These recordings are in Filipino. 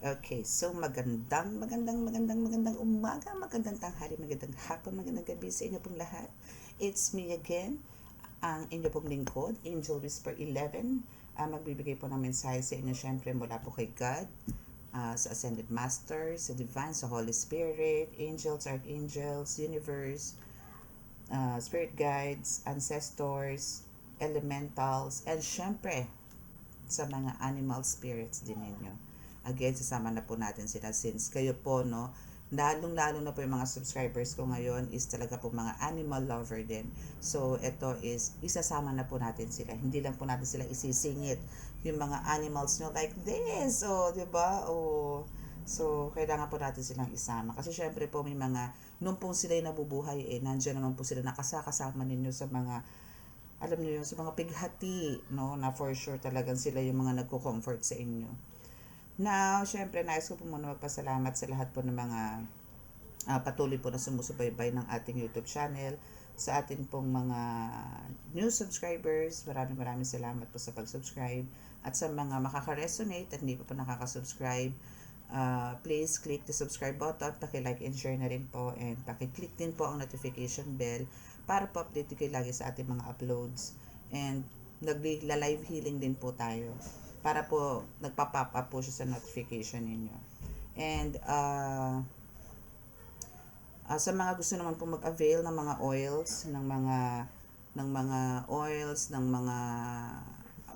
Okay, so magandang umaga, magandang tanghali, magandang hapon, magandang gabi sa inyo pong lahat. It's me again, ang inyo pong lingkod, Angel Whisper 11. Magbibigay po ng mensahe sa inyo syempre mula po kay God, sa Ascended Master, sa Divine, sa Holy Spirit, Angels, Archangels, Universe, Spirit Guides, Ancestors, Elementals, and syempre sa mga animal spirits din ninyo. Again, sasama na po natin sila since kayo po, no, lalong-lalo na po yung mga subscribers ko ngayon is talaga po mga animal lover din. So, ito is, isasama na po natin sila. Hindi lang po natin sila isisingit yung mga animals nyo like this. O, di ba? O, so, kailangan po natin silang isama. Kasi syempre po may mga, nung pong sila yung nabubuhay, nandiyan naman po sila nakasakasama ninyo sa mga alam niyo yun, sa mga pighati, no, na for sure talagang sila yung mga nagko-comfort sa inyo. Now, syempre, nais ko po muna magpasalamat sa lahat po ng mga patuloy po na sumusubaybay ng ating YouTube channel, sa ating pong mga new subscribers. Maraming salamat po sa pag-subscribe. At sa mga makaka-resonate at hindi pa po nakaka-subscribe, please click the subscribe button, paki-like and share na rin po, and paki-click din po ang notification bell para po update kayo lagi sa ating mga uploads. And nagla-live healing din po tayo para po nagpa-pop up po siya sa notification ninyo. And sa mga gusto naman po mag-avail ng mga oils, ng mga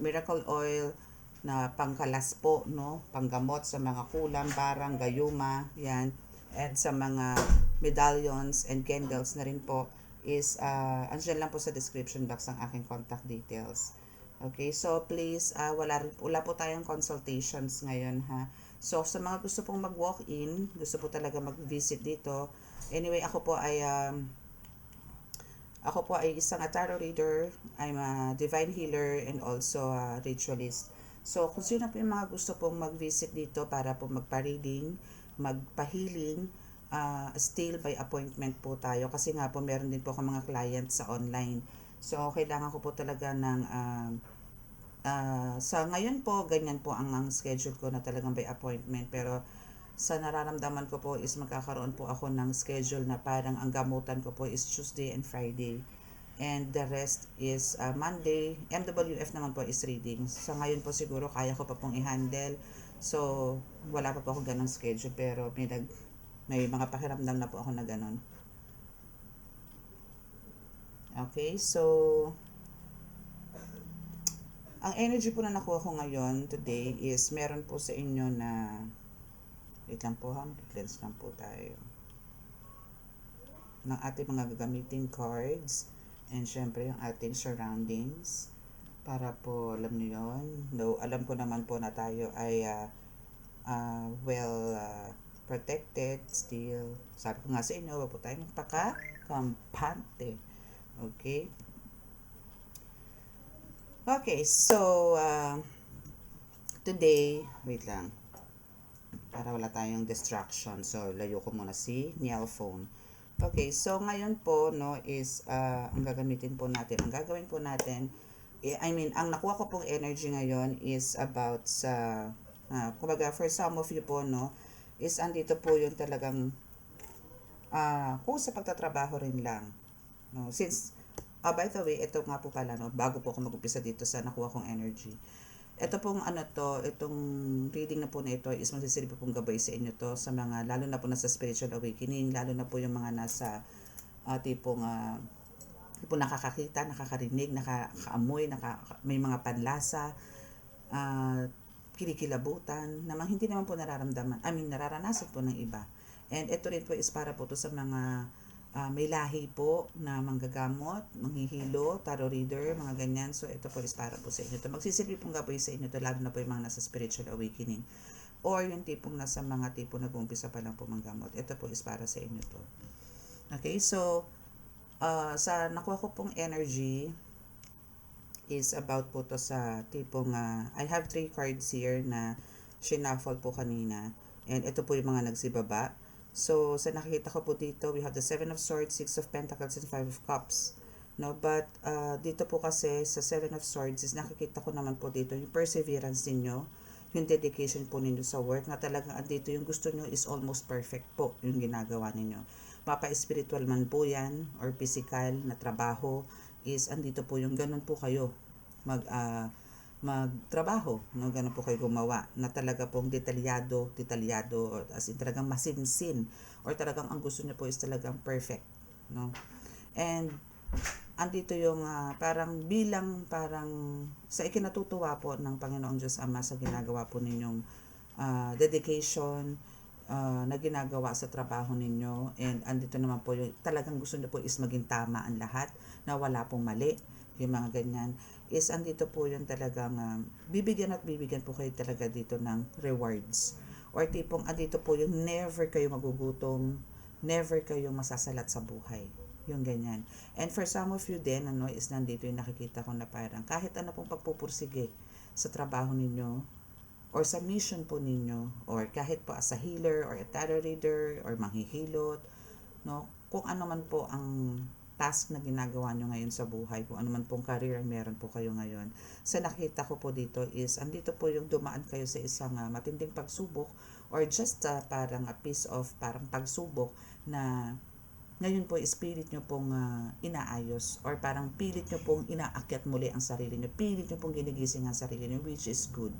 miracle oil na pangkalas po, no, panggamot sa mga kulam, barang, gayuma, yan, and sa mga medallions and candles na rin po is andyan lang po sa description box ang aking contact details. Okay, so please, wala po tayong consultations ngayon, ha. So sa mga gusto pong mag-walk-in, gusto po talaga mag-visit dito. Anyway, ako po ay isang tarot reader, I'm a divine healer and also a ritualist. So kung sino po yung mga gusto pong mag-visit dito para po magpa-reading, magpa-healing, still by appointment po tayo kasi nga po meron din po ako mga clients sa online. So kailangan ko po talaga ng sa ngayon po, ganyan po ang schedule ko na talagang by appointment. Pero sa nararamdaman ko po is magkakaroon po ako ng schedule na parang ang gamutan ko po is Tuesday and Friday. And the rest is Monday. MWF naman po is reading. Sa ngayon po siguro kaya ko pa pong i-handle. So, wala pa po ako ganong schedule. Pero may mga pakiramdam na po ako na ganon. Okay, so ang energy po na nakuha ko ngayon today is meron po sa inyo na wait lang po ha, mag-cleanse lang po tayo ng ating mga gagamiting cards and syempre yung ating surroundings para po alam nyo yun. Though alam ko naman po na tayo ay protected still. Sabi ko nga sa inyo, wag po tayong magpaka-kampante. Okay? Okay, so today, wait lang, para wala tayong distraction. So, layo ko muna si Niel phone. Okay, so ngayon po, no, is ang gagamitin po natin, ang gagawin po natin, ang nakuha ko pong energy ngayon is about sa, kumbaga, for some of you po, no, is andito po yung talagang, kung sa pagtatrabaho rin lang. No, since by the way, ito nga po pala, no, bago po ako mag-umpisa dito sa nakuha kong energy. Ito pong itong reading na po na ito is magsisilbi pong gabay sa inyo to sa mga, lalo na po nasa spiritual awakening, lalo na po yung mga nasa tipong nakakakita, nakakarinig, nakakaamoy, may mga panlasa, kinikilabutan, namang hindi naman po nararanasan po ng iba. And ito rin po is para po to sa mga may lahi po na manggagamot, manghihilo, tarot reader, mga ganyan. So, ito po is para po sa inyo. Magsisilbi pong gaboy sa inyo to, lalo na po yung mga nasa spiritual awakening. Or yung tipong nasa mga tipo nag-uumpisa pa lang po manggamot. Ito po is para sa inyo to. Okay, so, sa nakuha ko pong energy is about po to sa tipong, I have 3 cards here na shuffle po kanina. And ito po yung mga nagsibaba. So, sa nakikita ko po dito, we have the 7 of Swords, 6 of Pentacles, and 5 of Cups. No, but dito po kasi sa 7 of Swords is nakikita ko naman po dito yung perseverance ninyo, yung dedication po ninyo sa work, na talagang andito yung gusto nyo is almost perfect po yung ginagawa ninyo. Mapa-spiritual man po yan or physical na trabaho, is andito po yung ganun po kayo magtrabaho, no? Ganun po kayo gumawa, na talaga pong detalyado, as in talagang masinsin, or talagang ang gusto niyo po is talagang perfect, no? And andito yung parang sa ikinatutuwa po ng Panginoong Diyos Ama sa ginagawa po ninyong dedication na ginagawa sa trabaho ninyo. And andito naman po yung talagang gusto niyo po is maging tama ang lahat, na wala pong mali, yung mga ganyan, is andito po yung talagang bibigyan po kayo talaga dito ng rewards, or tipong andito po yung never kayo magugutom, never kayo masasalat sa buhay, yung ganyan. And for some of you din, is nandito yung nakikita ko na parang kahit ano pong pagpupursige sa trabaho ninyo or sa mission po ninyo, or kahit po as a healer or a tarot reader or manghihilot, no, kung ano man po ang task na ginagawa nyo ngayon sa buhay, kung ano man pong career meron po kayo ngayon, sa nakita ko po dito is andito po yung dumaan kayo sa isang matinding pagsubok, or just parang a piece of parang pagsubok na ngayon po spirit nyo pong inaayos, or parang pilit nyo pong inaakyat muli ang sarili nyo, pilit nyo pong ginigising ang sarili nyo, which is good,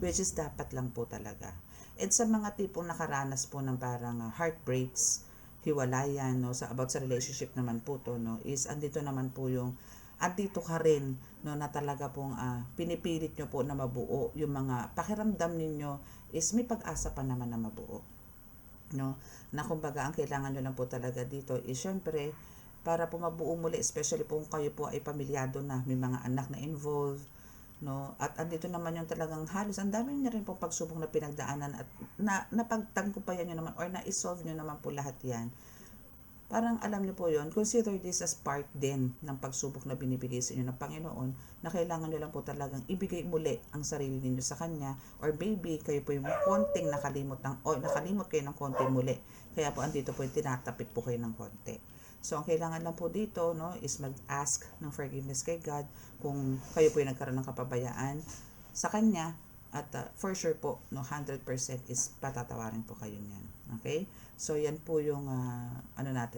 which is dapat lang po talaga. And sa mga tipong nakaranas po ng parang heartbreaks, hiwalayan, no, about sa relationship naman po to, no, is andito naman po yung andito ka rin, no, na talaga pong pinipilit nyo po na mabuo yung mga pakiramdam ninyo, is may pag-asa pa naman na mabuo, no, na kumbaga ang kailangan nyo lang po talaga dito is syempre para po mabuo muli, especially po kung kayo po ay pamilyado na, may mga anak na involved, no, at andito naman yung talagang halos ang dami niyo rin pong pagsubok na pinagdaanan, at napagtanggupayan niyo naman or na-solve niyo naman po lahat yan. Parang alam niyo po yon, consider this as part din ng pagsubok na binibigay sa inyo ng Panginoon, na kailangan niyo lang po talagang ibigay muli ang sarili niyo sa Kanya, or maybe kayo po yung konting nakalimot kayo ng konti muli, kaya po andito po yung tinatapik po kayo ng konti. So, ang kailangan lang po dito, no, is mag-ask ng forgiveness kay God kung kayo po yung nagkaroon ng kapabayaan sa Kanya, at for sure po, no, 100% is patatawarin po kayo niyan. Okay? So, yan po yung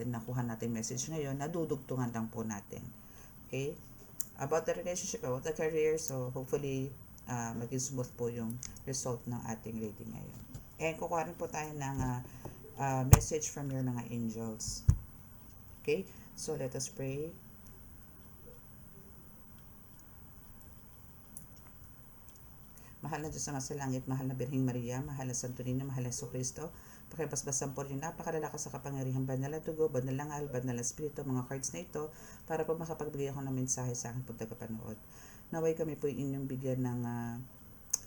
nakuha natin message ngayon, nadudugtungan lang po natin. Okay? About the relationship, about the career, so hopefully, maging smooth po yung result ng ating reading ngayon. And kukuha rin po tayo ng message from your mga angels. Okay, so let us pray. Mahal na Diyos na sa langit, mahal na Birheng Maria, mahal na Santo Niño, mahal na Jesucristo, pakibasbasan po rin napakalalakas sa kapangyarihan, banal na dugo, banal na ngal, banal na espiritu, mga cards na ito, para po makapagbigay ako ng mensahe sa aking tagapanood. Naway kami po inyong bigyan ng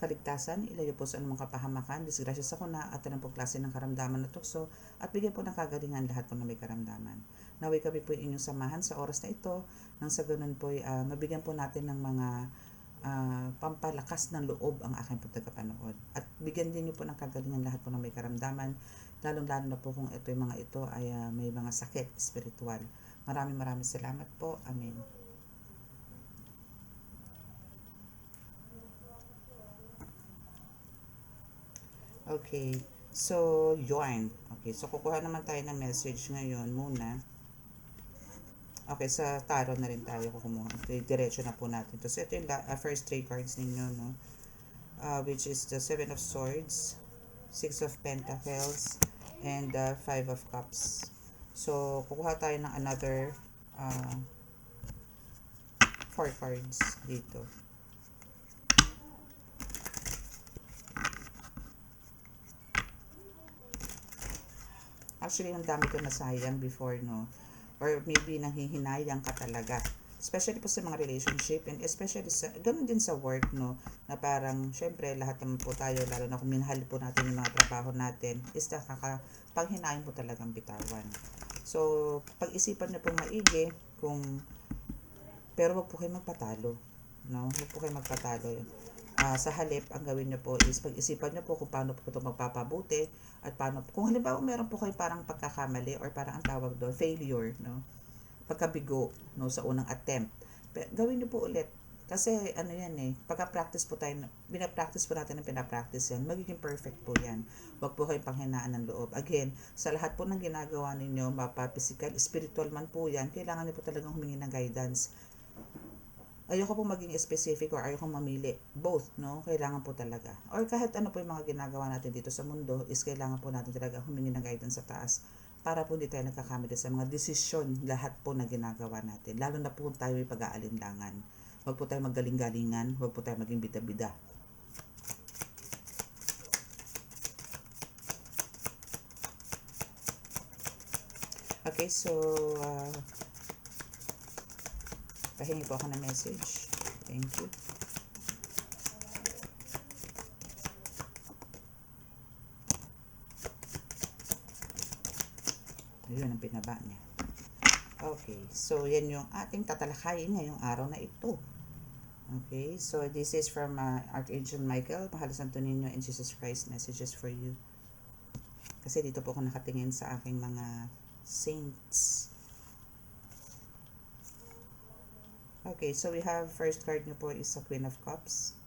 kaligtasan, ilayo po sa anumang kapahamakan, disgrasya sa kuna, at anong po klase ng karamdaman na tukso, at bigyan po ng kagalingan lahat po na may karamdaman. Naway kami po inyong samahan sa oras na ito, nang sa ganun po mabigyan po natin ng mga pampalakas ng loob ang aking po tagapanood. At bigyan din niyo po ng kagalingan lahat po na may karamdaman, lalong-lalo na po kung ito yung mga ito ay may mga sakit spiritual. Maraming salamat po. Amen. Okay, so yarn. Okay, so kukuha naman tayo ng message ngayon muna. Okay, sa tarot na rin tayo kumuha. Diretso na po natin to. So ito yung first 3 cards ninyo, no? Which is the 7 of Swords, 6 of Pentacles, and 5 of Cups. So kukuha tayo ng another 4 cards dito. Actually, ang dami ko nasayang before, no? Or maybe nanghihinayang ka talaga. Especially po sa mga relationship, and especially ganun din sa work, no? Na parang, syempre, lahat naman po tayo, lalo na kung minahal po natin yung mga trabaho natin, is nakakapanghinayang po talagang bitawan. So, pag-isipan nyo pong maigi, pero wag po kayo magpatalo, no? Wag po kayo magpatalo. Sa halip, ang gawin nyo po is pag-isipan nyo po kung paano po ito magpapabuti, at paano, kung halimbawa meron po kayo parang pagkakamali or parang ang tawag doon, failure, no? Pagkabigo, no, sa unang attempt. Gawin nyo po ulit. Kasi ano yan pagka-practice po tayo, binapractice po natin ng pinapractice yan, magiging perfect po yan. Huwag po kayong panghinaan ng loob. Again, sa lahat po ng ginagawa ninyo, mapa-physical, spiritual man po yan, kailangan niyo po talagang humingi ng guidance. Ayoko po maging specific or ayoko mamili. Both, no? Kailangan po talaga. Or kahit ano po yung mga ginagawa natin dito sa mundo, is kailangan po natin talaga humingi ng guidance sa taas para po hindi tayo nagkakamali sa mga desisyon lahat po na ginagawa natin. Lalo na po tayo ay pag-aalinlangan. Huwag po tayo magaling-galingan, huwag po tayo maging bida-bida. Okay, so, pahingi po ako ng message. Thank you. Ayun ang pinaba niya. Okay, so yan yung ating tatalakayin ngayong araw na ito. Okay, so this is from Archangel Michael, Mahal Santo Niño and Jesus Christ, messages for you. Kasi dito po ako nakatingin sa aking mga saints. Okay, so we have first card nyo po is the Queen of Cups.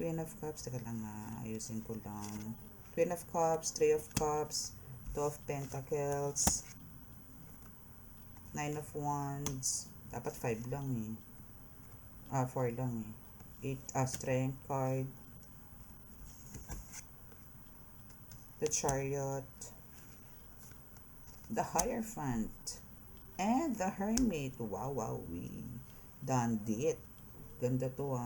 Queen of Cups, teka lang, ayusin ko lang. Queen of Cups, Three of Cups, Two of Pentacles, Nine of Wands. Dapat 5 lang 4 lang 8, Strength card. The Chariot. The Hierophant. And the Hermit. Wow, we done it. Ganda to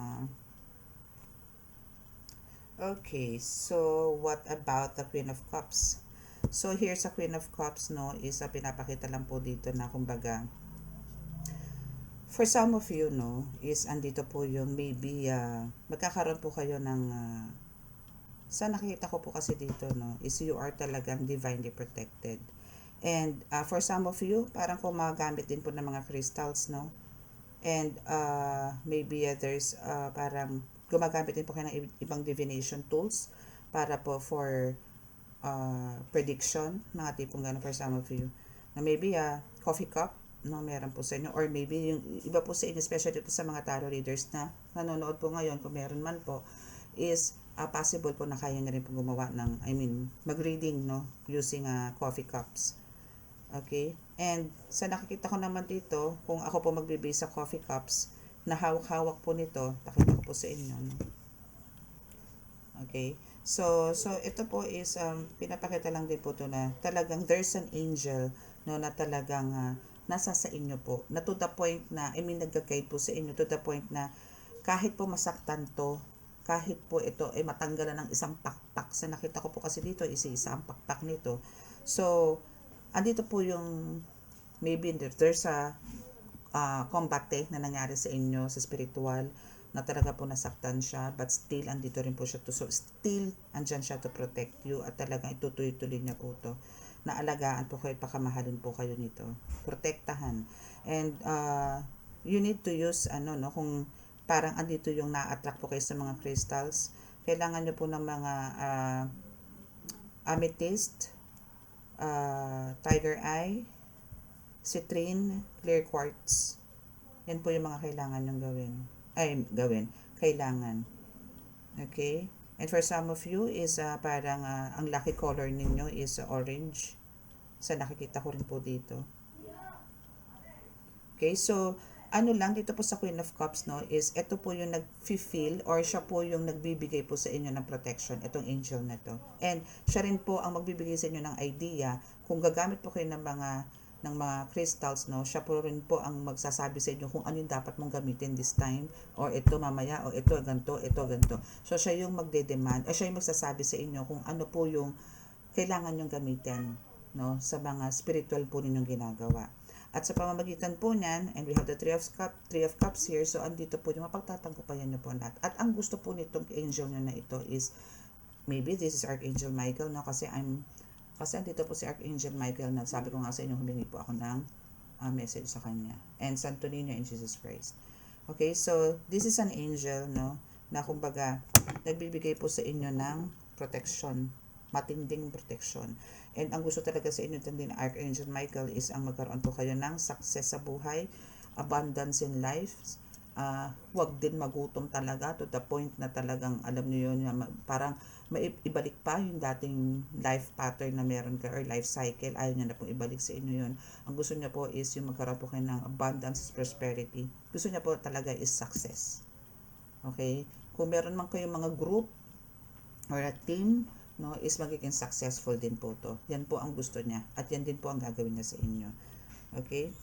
Okay, so what about the Queen of Cups? So here sa Queen of Cups, no, is pinapakita lang po dito na kumbaga, for some of you, no, is andito po yung maybe magkakaroon po kayo ng sa nakikita ko po kasi dito, no, is you are talagang divinely protected. And for some of you, parang kung magamit din po ng mga crystals, no, and maybe there's parang gumagamit din po kayo ng ibang divination tools para po for prediction, mga tipong gano'n for some of you. Na maybe coffee cup, no, meron po sa inyo. Or maybe yung iba po sa inyo, especially po sa mga tarot readers na nanonood po ngayon, kung meron man po, is possible po na kaya na rin po gumawa ng, mag-reading, no, using coffee cups. Okay? And sa nakikita ko naman dito, kung ako po magbibigay sa coffee cups, na hawak-hawak po nito, pakita ko po sa inyo. No? Okay? So ito po is, pinapakita lang din po to na talagang there's an angel, no, na talagang nasa sa inyo po. Na to the point na, nag-guide po sa inyo to the point na kahit po masaktan to, kahit po ito ay matanggalan ng isang pakpak. Sa nakita ko po kasi dito, isa-isa ang pakpak nito. So, andito po yung maybe there's a combate na nangyari sa inyo sa spiritual na talaga po nasaktan siya, but still andito rin po siya so still andyan siya to protect you at talagang itutuloy-tuloy niya po to na alagaan po kayo, pakamahalin po kayo nito, protektahan. And you need to use kung parang andito yung na-attract po kayo sa mga crystals, kailangan nyo po ng mga amethyst, tiger eye, citrine, clear quartz. Yan po yung mga kailangan nyong gawin. Kailangan. Okay? And for some of you is parang ang lucky color ninyo is orange. Sa nakikita ko rin po dito. Okay? So, lang dito po sa Queen of Cups, no, is ito po yung nag-feel or siya po yung nagbibigay po sa inyo ng protection, itong angel na to. And siya rin po ang magbibigay sa inyo ng idea kung gagamit po kayo ng mga crystals, no, siya po rin po ang magsasabi sa inyo kung ano yung dapat mong gamitin this time, or ito mamaya, o ito ganto. So siya yung magde-demand, siya yung magsasabi sa inyo kung ano po yung kailangan nyong gamitin, no, sa mga spiritual po ninyong ginagawa. At sa pamamagitan po niyan, and we have the Three of Cups here, so andito po yung mapagtatagumpayan nyo po lahat. At ang gusto po nitong angel nyo na ito is, maybe this is Archangel Michael, no, kasi andito po si Archangel Michael na sabi ko nga sa inyo, humingi po ako ng message sa kanya. And Santo Niño and Jesus Christ. Okay, so this is an angel, no, na kumbaga nagbibigay po sa inyo ng protection, matinding protection. And ang gusto talaga sa inyo din ni Archangel Michael is ang magkaroon po kayo ng success sa buhay, abundance in life, wag din magutom talaga to the point na talagang alam niyo yun, parang maibalik pa yung dating life pattern na meron ka or life cycle, ayaw niya na pong ibalik sa inyo yun. Ang gusto niya po is yung magkaroon po kayo ng abundance, prosperity. Gusto niya po talaga is success. Okay? Kung meron man kayong mga group or a team, no, is magiging successful din po to. Yan po ang gusto niya at yan din po ang gagawin niya sa inyo. Okay?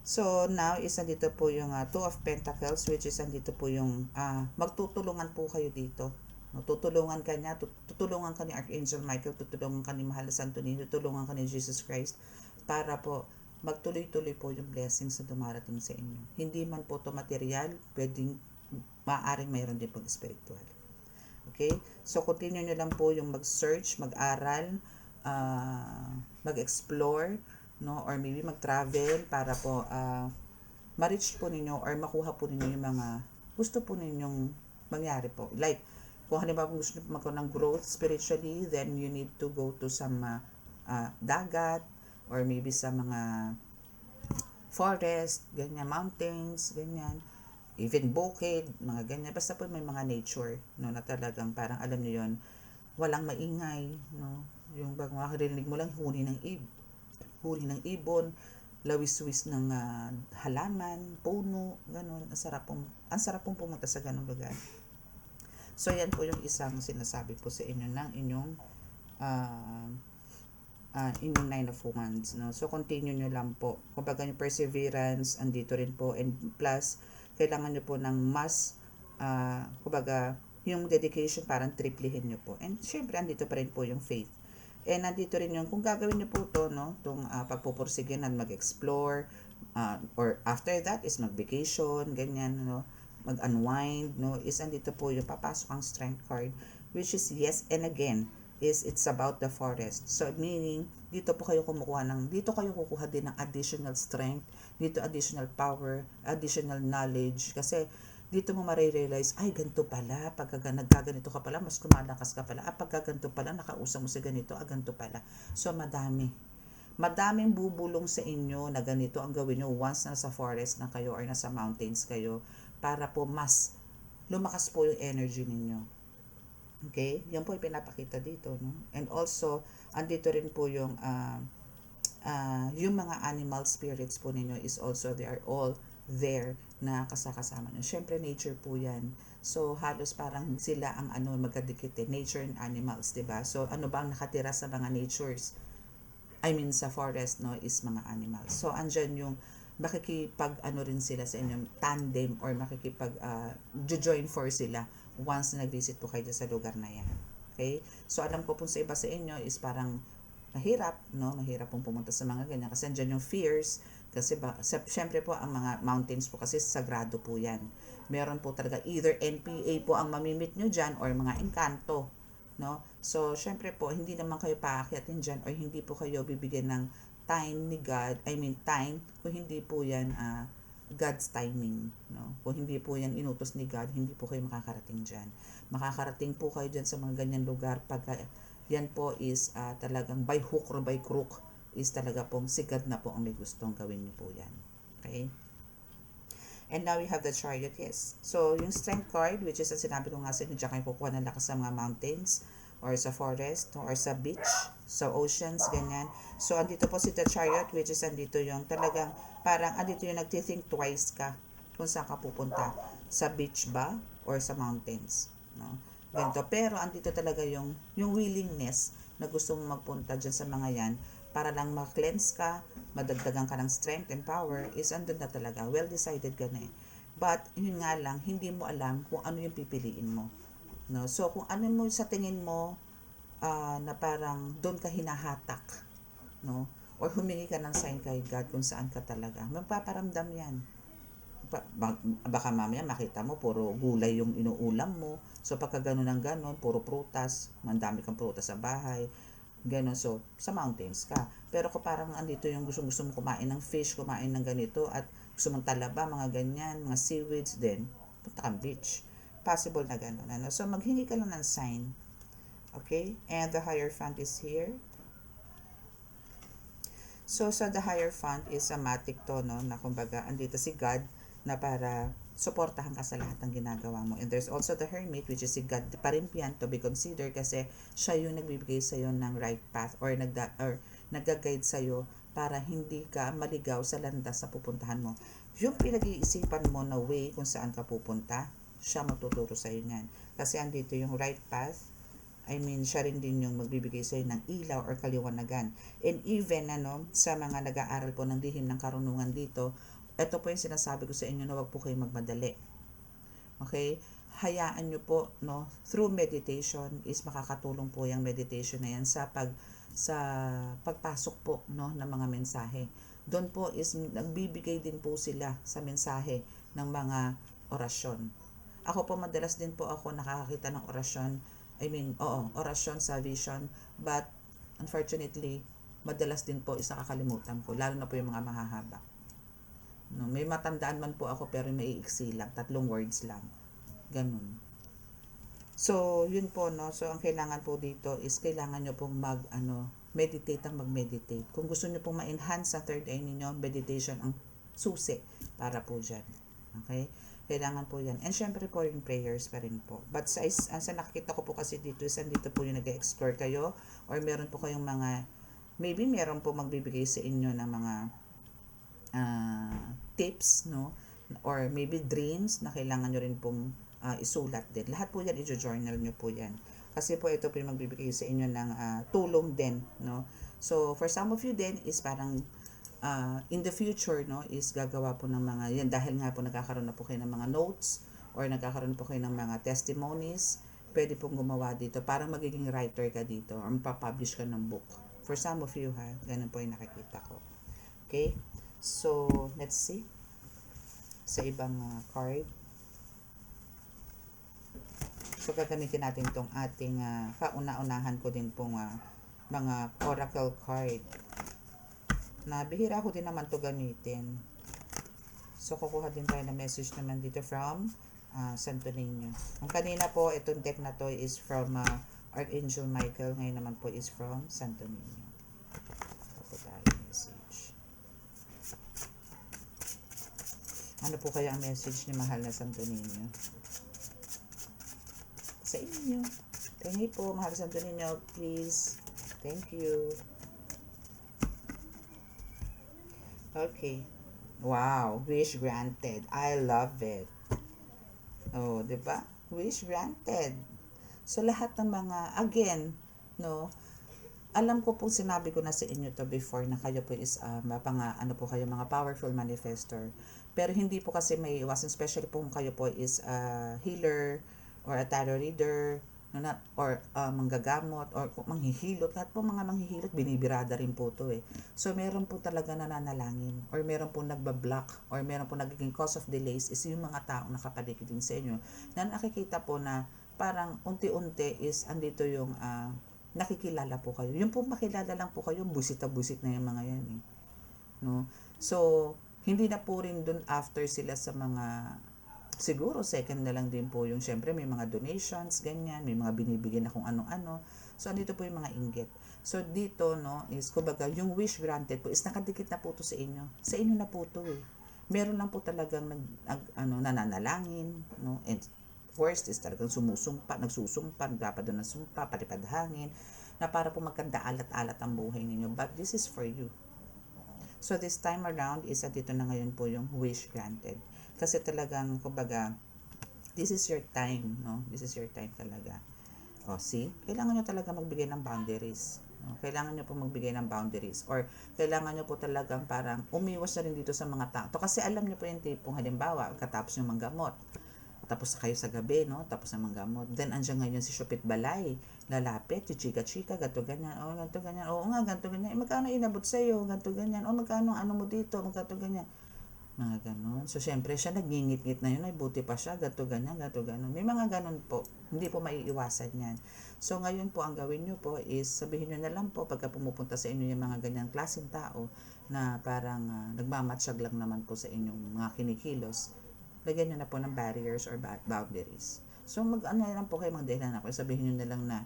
So, now is andito po yung Two of Pentacles, which is andito po yung magtutulungan po kayo dito. No, tutulungan ka niya, tutulungan ka ni Archangel Michael, tutulungan ka ni Mahal na Santo Niño, tutulungan ka ni Jesus Christ para po magtuloy-tuloy po yung blessings na dumarating sa inyo. Hindi man po to material, pwedeng maaaring mayroon din pong spiritual. Okay? So, continue nyo lang po yung mag-search, mag-aral, mag-explore, no, or maybe mag-travel para po ma-reach po ninyo or makuha po ninyo yung mga gusto po ninyong mangyari po. Like, kung halimbawa gusto nyo magkaroon ng growth spiritually, then you need to go to some dagat or maybe sa mga forest, ganyan, mountains, ganyan, even bukid, mga ganyan. Basta po may mga nature, no, na talagang parang alam niyo yon, walang maingay, no, yung bang makarinig mo lang huni ng ibon, lawis-wis ng halaman, puno, ganun. Ang sarap pong pumunta sa ganung lugar. So, yan po yung isang sinasabi po sa inyo ng inyong Nine of Wands. No? So, continue nyo lang po. Kumbaga yung perseverance, andito rin po. And plus, kailangan nyo po ng mas, kumbaga, yung dedication parang triplihin nyo po. And syempre, andito pa rin po yung faith. And nandito rin yung, kung gagawin nyo po ito, no, itong pagpupursigin at mag-explore, or after that is mag-vacation, ganyan, no, mag-unwind, no, is andito po yung papasok ang strength card, which is yes and again, is it's about the forest. So, meaning, dito kayo kukuha din ng additional strength, dito additional power, additional knowledge, kasi dito mo marirealize, ay, ganito pala, pagka nagkaganito ka pala, mas lumalakas ka pala, pagka ganito pala, nakausap mo sa ganito, ganito pala. So, madaming bubulong sa inyo na ganito ang gawin nyo once nasa forest na kayo or nasa mountains kayo para po mas lumakas po yung energy ninyo. Okay? Yan po yung pinapakita dito. No? And also, andito rin po yung mga animal spirits po ninyo is also, they are all there na kasama nyo. Siyempre, nature po yan. So, halos parang sila ang magkadikit nature and animals, diba? So, ano bang nakatira sa mga natures? Sa forest, no, is mga animals. So, andyan yung rin sila sa inyong tandem or join force sila once na nag-visit po kayo sa lugar na yan. Okay? So, alam ko po sa iba sa inyo is parang mahirap, no? Mahirap pong pumunta sa mga ganyan kasi andyan yung fears. Kasi syempre po, ang mga mountains po kasi sagrado po yan. Meron po talaga either NPA po ang mamimit nyo dyan or mga engkanto. No? So, syempre po, hindi naman kayo paakyatin dyan or hindi po kayo bibigyan ng time ni God. Time, kung hindi po yan God's timing. No? Kung hindi po yan inutos ni God, hindi po kayo makakarating dyan. Makakarating po kayo dyan sa mga ganyan lugar pag yan po is talagang by hook or by crook is talaga pong si God na po ang may gustong gawin niyo po yan. Okay? And now we have the Chariot, yes. So, yung Strength card, which is ang sinabi ko nga sa inyo, dyan kayo kukuha ng lakas sa mga mountains, or sa forest, or sa beach, sa oceans, ganyan. So, andito po si the Chariot, which is andito yung talagang, parang andito yung nagtithink twice ka kung saan ka pupunta. Sa beach ba, or sa mountains. No? Ganito. Pero, andito talaga yung willingness na gusto mong magpunta dyan sa mga yan, para lang ma-cleanse ka, madagdagan ka ng strength and power, is andun na talaga. Well decided ka na eh. But, yun nga lang, hindi mo alam kung ano yung pipiliin mo. No? So, kung ano mo sa tingin mo, na parang doon ka hinahatak, no? Or humingi ka ng sign kay God kung saan ka talaga. Magpaparamdam yan. Baka mamaya makita mo, puro gulay yung inuulam mo. So, pagka gano'n ng gano'n, puro prutas, mandami kang prutas sa bahay, gano'n. So, sa mountains ka. Pero kung parang andito yung gusto mo kumain ng fish, kumain ng ganito, at gusto mong talaba, mga ganyan, mga seaweeds, then punta kang beach. Possible na gano'n. So, maghingi ka lang ng sign. Okay? And the Hierophant is here. So, sa the Hierophant is a matic to, no? Na kumbaga, andito si God na para suportahan ka sa lahat ng ginagawa mo. And there's also the Hermit, which is si God pa rin yan to be considered kasi siya yung nagbibigay sa'yo ng right path or nag-guide sa'yo para hindi ka maligaw sa landas sa pupuntahan mo. Yung pinag-iisipan mo na way kung saan ka pupunta, siya magtuturo sa'yo niyan. Kasi andito yung right path, siya rin din yung magbibigay sa'yo ng ilaw or kaliwanagan. And even, sa mga nag-aaral po ng lihim ng karunungan dito, ito po yung sinasabi ko sa inyo na wag po kayo magmadali. Okay? Hayaan nyo po, no? Through meditation is makakatulong po yung meditation na yan sa pagpasok po, no, ng mga mensahe. Doon po is nagbibigay din po sila sa mensahe ng mga orasyon. Ako po madalas din po ako nakakakita ng orasyon. Orasyon sa vision, but unfortunately, madalas din po is nakakalimutan ko, lalo na po yung mga mahahaba. No, may matandaan man po ako pero may iksi lang, 3 words lang. Ganun. So, yun po, no. So, ang kailangan po dito is kailangan nyo pong mag-meditate. Kung gusto nyo pong ma-enhance sa third eye ninyo, meditation ang susi para po dyan. Okay? Kailangan po yan. And syempre po yung prayers pa rin po. But sa nakikita ko po kasi dito is andito po yung nag-explore kayo or meron po kayong mga, maybe meron po magbibigay sa inyo ng mga tips, no? Or maybe dreams na kailangan nyo rin pong isulat din. Lahat po yan, i-journal nyo po yan. Kasi po ito po yung magbibigay sa inyo ng tulong din, no? So, for some of you din is parang in the future, no, is gagawa po ng mga yan dahil nga po nagkakaroon na po kayo ng mga notes or nagkakaroon po kayo ng mga testimonies, pwede pong gumawa dito parang magiging writer ka dito or mapapublish ka ng book. For some of you, ha, ganun po yung nakikita ko. Okay? So, let's see sa ibang card. So, gagamitin natin tong ating kauna-unahan ko din pong mga oracle card na bihira ko din naman to gamitin. So, kukuha din tayo ng message naman dito from Santo Niño. Ang kanina po, itong deck na to is from Archangel Michael. Ngayon naman po is from Santo Niño. Ito tayo message. Ano po kaya ang message ni mahal na Santo Niño sa inyo? Thank you po, mahal na Santo Niño. Please. Thank you. Okay. Wow, wish granted. I love it. Oh, 'di ba? Wish granted. So lahat ng mga again, no, alam ko po sinabi ko na sa inyo to before na kayo po is po kayo mga powerful manifestor. Pero hindi po kasi may iwasan, especially po kung kayo po is healer or a tarot reader, no, or manggagamot or manghihilot. Lahat po mga manghihilot binibirada rin po to eh. So meron po talaga nananalangin or meron po nagbablock or meron po nagiging cause of delays is yung mga taong nakapaligid din sa inyo na nakikita po na parang unti-unti is andito yung nakikilala po kayo. Yung po makilala lang po kayo, busit na yung mga yan eh. No? So, hindi na po rin dun after sila sa mga siguro second na lang din po yung syempre may mga donations, ganyan, may mga binibigyan na kung ano-ano. So, andito po yung mga inggit. So, dito, no, is kumbaga yung wish granted po is nakadikit na po to sa inyo. Sa inyo na po to eh. Meron lang po talagang nananalangin, no, and worst is talagang nagsusumpa, nagpapado ng sumpa, palipad hangin, na para po magkanda alat-alat ang buhay ninyo. But this is for you. So, this time around is dito na ngayon po yung wish granted. Kasi talagang, kumbaga, this is your time, no? This is your time talaga. O, see? Kailangan nyo talaga magbigay ng boundaries. No? Kailangan nyo po magbigay ng boundaries. Or, kailangan nyo po talagang parang umiwas na rin dito sa mga tao. Kasi alam nyo po yung tipong, halimbawa, katapos yung manggamot. Tapos na kayo sa gabi, no? Tapos na manggamot. Then, andyan ngayon si Shupit Balay. Lalapit, chika-chika, ganto ganyan. O, ganto ganyan. Oo nga, ganto ganyan. Magkano inabot sa'yo? Ganto ganyan. O, magkano ano mo dito? Magkano ganyan. Mga ganon. So, syempre, siya nagngingit-ngit na yun. Ay, buti pa siya. Gato ganyan, gato ganon. May mga ganon po. Hindi po maiiwasan yan. So, ngayon po, ang gawin nyo po is, sabihin nyo na lang po, pagka pumupunta sa inyo yung mga ganyang klaseng tao, na parang nagmamatsyag lang naman po sa inyong mga kinikilos, lagyan nyo na po ng barriers or boundaries. So, lang po kayo magdahilan ako. Sabihin nyo na lang na,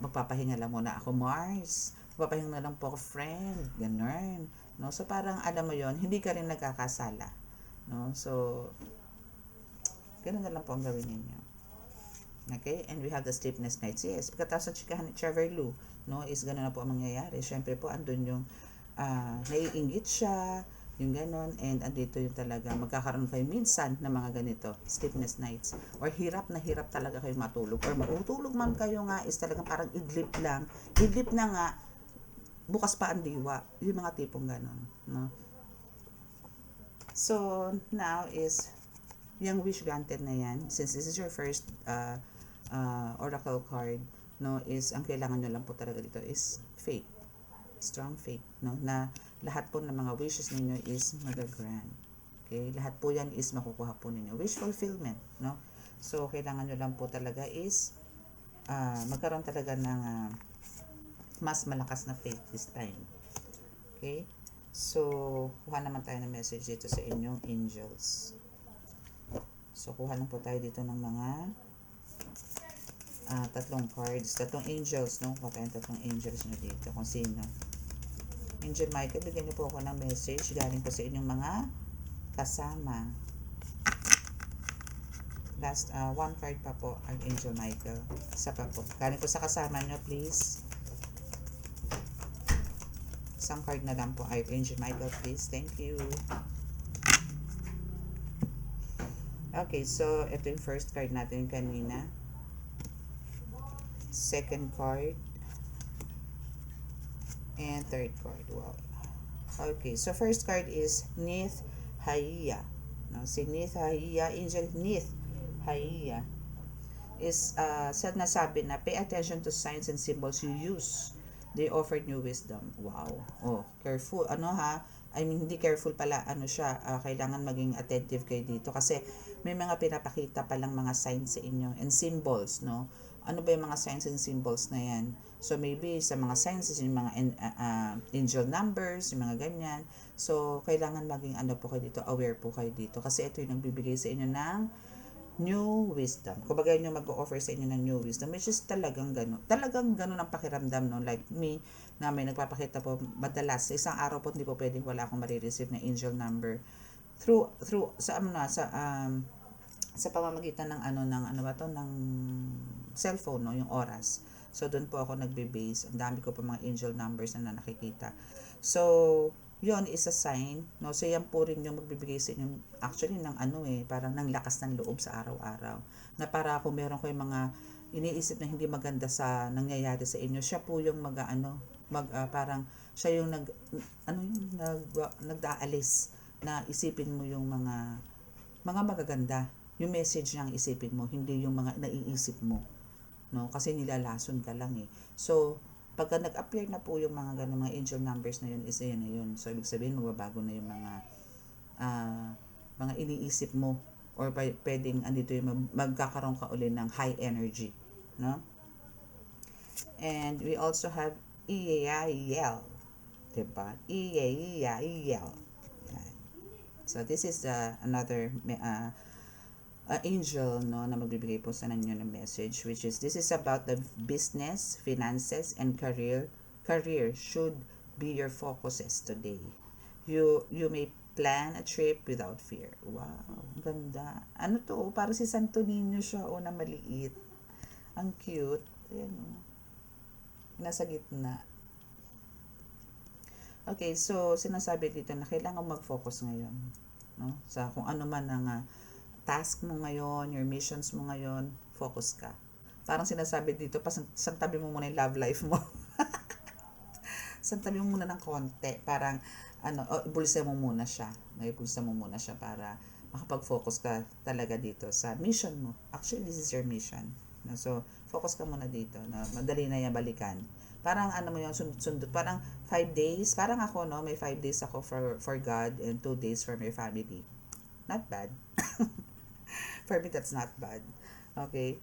magpapahinga lang muna ako, Mars. Magpapahinga lang po ako, friend. Ganun. No? So, parang alam mo yon, hindi ka rin nagkakasala. No? So, ganun na lang po ang gawin ninyo. Okay? And we have the sleepless nights. Yes, pagkatapos ng chikahan ni Trevor Lou, no, is gano'n na po ang mangyayari. Siyempre po, andun yung naiinggit siya, yung gano'n, and andito yung talaga, magkakaroon kayo minsan ng mga ganito, sleepless nights, or hirap na hirap talaga kayo matulog, or matutulog man kayo nga, is talagang parang idlip lang, idlip na nga, bukas pa ang diwa, yung mga tipong gano'n, no? So, now is, yung wish granted na yan, since this is your first oracle card, no, is ang kailangan nyo lang po talaga dito is faith, strong faith, no, na lahat po ng mga wishes ninyo is mag-grant. Okay, lahat po yan is makukuha po ninyo, wish fulfillment, no. So kailangan nyo lang po talaga is magkaroon talaga ng mas malakas na faith this time. Okay, so kuha naman tayo ng message dito sa inyong angels. So kuha lang po tayo dito ng mga tatlong cards, tatlong angels, no? Kuha tayong tatlong angels nyo dito, kung sino. Angel Michael, bigyan niyo po ako ng message galing po sa inyong mga kasama. Last, one card pa po, Archangel Michael. Isa pa po. Galing po sa kasama nyo, please. Isang card na lang po, Archangel Michael, please. Thank you. Okay, so ito yung first card natin kanina. Second card. And third card. Wow. Okay, so first card is Nith Haiya. No, si Nith Haiya, Angel Nith Haiya is nasabi na pay attention to signs and symbols you use. They offer new wisdom. Wow. Oh, careful. Ano ha? I mean, hindi careful pala. Ano siya? Kailangan maging attentive kayo dito kasi may mga pinapakita palang mga signs sa inyo and symbols, no? Ano ba yung mga signs and symbols na yan? So, maybe sa mga signs, yung mga angel numbers, yung mga ganyan. So, kailangan maging ano po kayo dito, aware po kayo dito. Kasi ito yung nagbibigay sa inyo ng new wisdom. Kumbaga yun yung mag-offer sa inyo ng new wisdom, which is talagang gano'n. Talagang gano'n ang pakiramdam, no? Like me, na may nagpapakita po, madalas, sa isang araw po, hindi po pwedeng wala akong marireceive na angel number. Through sa pamamagitan ng ng cellphone, no, yung oras. So doon po ako nagbe-base. Ang dami ko po mga angel numbers na nakikita. So yon is a sign, no. So yan po rin yung magbibigay sa inyo actually ng parang ng lakas ng loob sa araw-araw. Na para kung meron kayong mga iniisip na hindi maganda sa nangyayari sa inyo, siya po yung parang siya yung nagdaalis na isipin mo yung mga magaganda, yung message niyang isipin mo, hindi yung mga naiisip mo, no, kasi nilalason ka lang So pagka nag-appear na po yung mga ganung mga angel numbers na yun, is yun na yun. So ibig sabihin magbabago na yung mga iniisip mo, or pwedeng andito yung magkakaroon ka uli ng high energy, no. And we also have Iyaiyel, diba? Iyaiyel. So this is another angel, no, na magbibigay po sa inyo ng message, which is this is about the business, finances, and career. Career should be your focuses today. You may plan a trip without fear. Wow, ganda. Ano to? Para si Santo Niño siya, na maliit. Ang cute. Ayan, nasa gitna. Okay, so sinasabi dito na kailangan mag-focus ngayon, no, sa kung ano man ang task mo ngayon, your missions mo ngayon, focus ka. Parang sinasabi dito, santabi mo muna yung love life mo. Santabi mo muna ng konti. Parang, ibulsa mo muna siya. Ibulsa mo muna siya para makapag-focus ka talaga dito sa mission mo. Actually, this is your mission. No? So, focus ka muna dito. No? Madali na yan balikan. Parang mo yung sundot. Parang 5 days. Parang ako, no? May 5 days ako for God and 2 days for my family. Not bad. For me, that's not bad. Okay.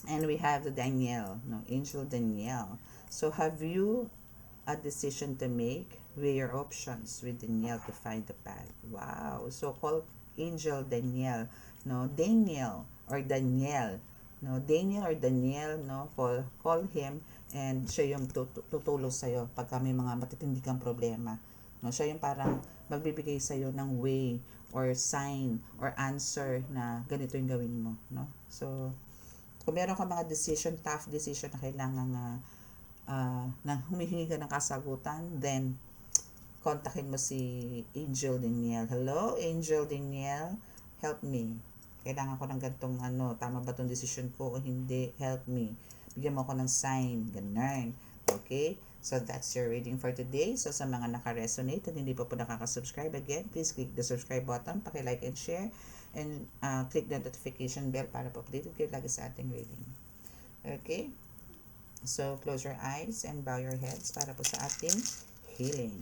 And we have the Danielle, no, Angel Danielle. So have you a decision to make? Weigh your options with Danielle to find the path. Wow. So call Angel Danielle, no, Daniel or Danielle. no, Daniel or Daniel, no, call him, and siya yung tutulong sa'yo pagka may mga matitindi kang problema, no, siya yung parang magbibigay sa'yo ng way or sign or answer na ganito yung gawin mo, no. So kung meron ka mga tough decision na kailangan na humihingi ka ng kasagutan, then kontakin mo si Angel Daniel. Hello, Angel Daniel, help me. Kailangan ko ng gantong tama ba tong decision ko o hindi? Help me. Bigyan mo ako ng sign. Ganun. Okay? So, that's your reading for today. So, sa mga naka-resonate at hindi pa po nakaka-subscribe, again, please click the subscribe button, paki-like and share, and click the notification bell para po updated kayo lagi sa ating reading. Okay? So, close your eyes and bow your heads para po sa ating healing.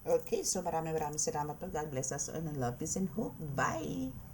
Okay, so maraming salamat po. God bless us all and love, peace, and hope. Bye!